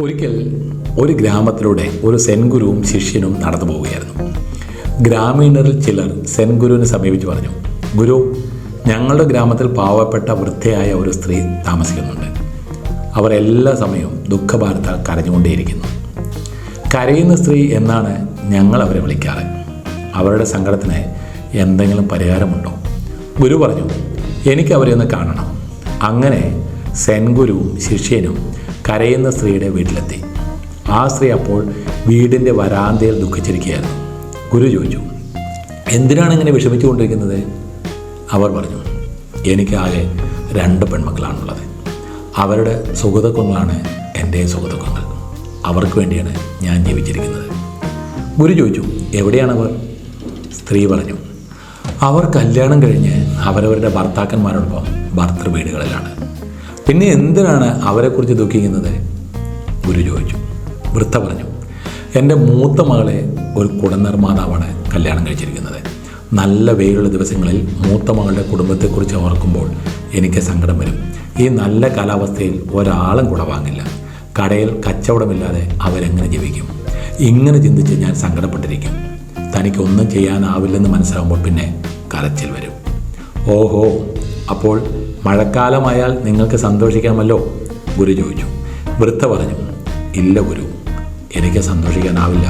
ഒരിക്കൽ ഒരു ഗ്രാമത്തിലൂടെ ഒരു സെൻ ഗുരുവും ശിഷ്യനും നടന്നു പോവുകയായിരുന്നു. ഗ്രാമീണരിൽ ചിലർ സെൻ ഗുരുവിനെ സമീപിച്ച് പറഞ്ഞു, ഗുരു, ഞങ്ങളുടെ ഗ്രാമത്തിൽ പാവപ്പെട്ട വൃദ്ധയായ ഒരു സ്ത്രീ താമസിക്കുന്നുണ്ട്. അവർ എല്ലാ സമയവും ദുഃഖഭാരത്താൽ കരഞ്ഞുകൊണ്ടേയിരിക്കുന്നു. കരയുന്ന സ്ത്രീ എന്നാണ് ഞങ്ങൾ അവരെ വിളിക്കാറ്. അവരുടെ സങ്കടത്തിന് എന്തെങ്കിലും പരിഹാരമുണ്ടോ? ഗുരു പറഞ്ഞു, എനിക്ക് അവരെ ഒന്ന് കാണണം. അങ്ങനെ സെൻ ഗുരുവും ശിഷ്യനും കരയുന്ന സ്ത്രീയുടെ വീട്ടിലെത്തി. ആ സ്ത്രീ അപ്പോൾ വീടിൻ്റെ വരാന്തയിൽ ദുഃഖിച്ചിരിക്കുകയായിരുന്നു. ഗുരു ചോദിച്ചു, എന്തിനാണ് ഇങ്ങനെ വിഷമിച്ചുകൊണ്ടിരിക്കുന്നത്? അവർ പറഞ്ഞു, എനിക്കാകെ 2 പെൺമക്കളാണുള്ളത്. അവരുടെ സുഖദുഃഖങ്ങളാണ് എൻ്റെ സുഖദുഃഖങ്ങൾ. അവർക്ക് വേണ്ടിയാണ് ഞാൻ ജീവിച്ചിരിക്കുന്നത്. ഗുരു ചോദിച്ചു, എവിടെയാണവർ? സ്ത്രീ പറഞ്ഞു, അവർ കല്യാണം കഴിഞ്ഞ് അവരവരുടെ ഭർത്താക്കന്മാരോടൊപ്പം ഭർത്തൃ വീടുകളിലാണ്. പിന്നെ എന്തിനാണ് അവരെക്കുറിച്ച് ദുഃഖിക്കുന്നത്? ഗുരു ചോദിച്ചു. വൃദ്ധ പറഞ്ഞു, എൻ്റെ മൂത്ത മകളെ ഒരു കുടനിർമ്മാതാവാണ് കല്യാണം കഴിച്ചിരിക്കുന്നത്. നല്ല വെയിലുള്ള ദിവസങ്ങളിൽ മൂത്ത മകളുടെ കുടുംബത്തെക്കുറിച്ച് ഓർക്കുമ്പോൾ എനിക്ക് സങ്കടം വരും. ഈ നല്ല കാലാവസ്ഥയിൽ ഒരാളും കുട വാങ്ങില്ല. കടയിൽ കച്ചവടമില്ലാതെ അവരെങ്ങനെ ജീവിക്കും? ഇങ്ങനെ ചിന്തിച്ച് ഞാൻ സങ്കടപ്പെട്ടിരിക്കും. തനിക്കൊന്നും ചെയ്യാനാവില്ലെന്ന് മനസ്സിലാകുമ്പോൾ പിന്നെ കരച്ചിൽ വരും. ഓഹോ, അപ്പോൾ മഴക്കാലമായാൽ നിങ്ങൾക്ക് സന്തോഷിക്കാമല്ലോ? ഗുരു ചോദിച്ചു. വൃദ്ധ പറഞ്ഞു, ഇല്ല ഗുരു, എനിക്ക് സന്തോഷിക്കാനാവില്ല.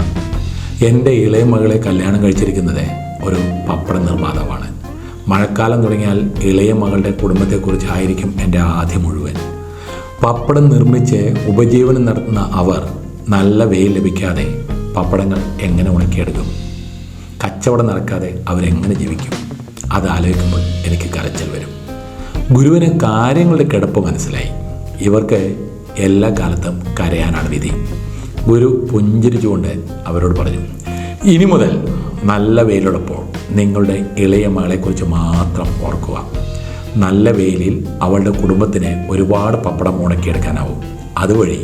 എൻ്റെ ഇളയ മകളെ കല്യാണം കഴിച്ചിരിക്കുന്നത് ഒരു പപ്പട നിർമ്മാതാവാണ്. മഴക്കാലം തുടങ്ങിയാൽ ഇളയ മകളുടെ കുടുംബത്തെക്കുറിച്ചായിരിക്കും എൻ്റെ ആദ്യം മുഴുവൻ. പപ്പടം നിർമ്മിച്ച് ഉപജീവനം നടത്തുന്ന അവർ നല്ല വെയിൽ ലഭിക്കാതെ പപ്പടങ്ങൾ എങ്ങനെ ഉണക്കിയെടുക്കും? കച്ചവടം നടക്കാതെ അവരെങ്ങനെ ജീവിക്കും? അത് ആലോചിക്കുമ്പോൾ എനിക്ക് കരച്ചിൽ വരും. ഗുരുവിന് കാര്യങ്ങളുടെ കിടപ്പ് മനസ്സിലായി. ഇവർക്ക് എല്ലാ കാലത്തും കരയാനാണ് വിധി. ഗുരു പുഞ്ചിരിച്ചുകൊണ്ട് അവരോട് പറഞ്ഞു, ഇനി മുതൽ നല്ല വെയിലുള്ളപ്പോൾ നിങ്ങളുടെ ഇളയ മകളെക്കുറിച്ച് മാത്രം ഓർക്കുക. നല്ല വെയിലിൽ അവളുടെ കുടുംബത്തിന് ഒരുപാട് പപ്പടം ഉണക്കിയെടുക്കാനാവും. അതുവഴി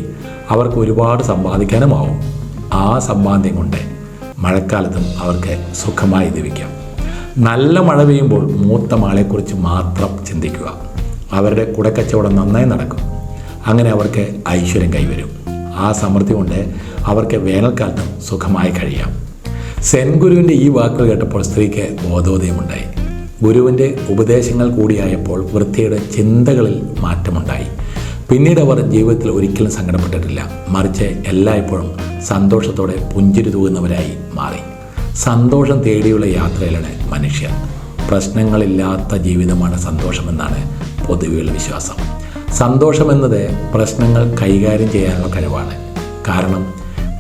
അവർക്ക് ഒരുപാട് സമ്പാദിക്കാനുമാവും. ആ സമ്പാദ്യം കൊണ്ട് മഴക്കാലത്തും അവർക്ക് സുഖമായി ജീവിക്കാം. നല്ല മഴ പെയ്യുമ്പോൾ മൂത്ത മകളെക്കുറിച്ച് മാത്രം ചിന്തിക്കുക. അവരുടെ കുടക്കച്ചവടം നന്നായി നടക്കും. അങ്ങനെ അവർക്ക് ഐശ്വര്യം കൈവരും. ആ സമൃദ്ധി കൊണ്ട് അവർക്ക് വേനൽക്കാലത്തും സുഖമായി കഴിയാം. സെൻ ഗുരുവിൻ്റെ ഈ വാക്കുകൾ കേട്ടപ്പോൾ സ്ത്രീക്ക് ബോധോദയമുണ്ടായി. ഗുരുവിൻ്റെ ഉപദേശങ്ങൾ കൂടിയായപ്പോൾ വൃദ്ധയുടെ ചിന്തകളിൽ മാറ്റമുണ്ടായി. പിന്നീട് അവർ ജീവിതത്തിൽ ഒരിക്കലും സങ്കടപ്പെട്ടിട്ടില്ല. മറിച്ച് എല്ലായ്പ്പോഴും സന്തോഷത്തോടെ പുഞ്ചിരി തൂകുന്നവരായി മാറി. സന്തോഷം തേടിയുള്ള യാത്രയിലാണ് മനുഷ്യർ. പ്രശ്നങ്ങളില്ലാത്ത ജീവിതമാണ് സന്തോഷമെന്നാണ് പൊതുവെയുള്ള വിശ്വാസം. സന്തോഷമെന്നത് പ്രശ്നങ്ങൾ കൈകാര്യം ചെയ്യാനുള്ള കഴിവാണ്. കാരണം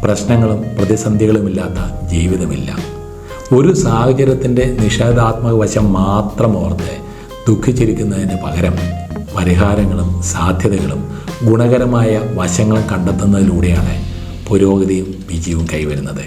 പ്രശ്നങ്ങളും പ്രതിസന്ധികളുമില്ലാത്ത ജീവിതമില്ല. ഒരു സാഹചര്യത്തിൻ്റെ നിഷേധാത്മക വശം മാത്രം ഓർത്ത് ദുഃഖിച്ചിരിക്കുന്നതിന് പകരം പരിഹാരങ്ങളും സാധ്യതകളും ഗുണകരമായ വശങ്ങളും കണ്ടെത്തുന്നതിലൂടെയാണ് പുരോഗതിയും വിജയവും കൈവരുന്നത്.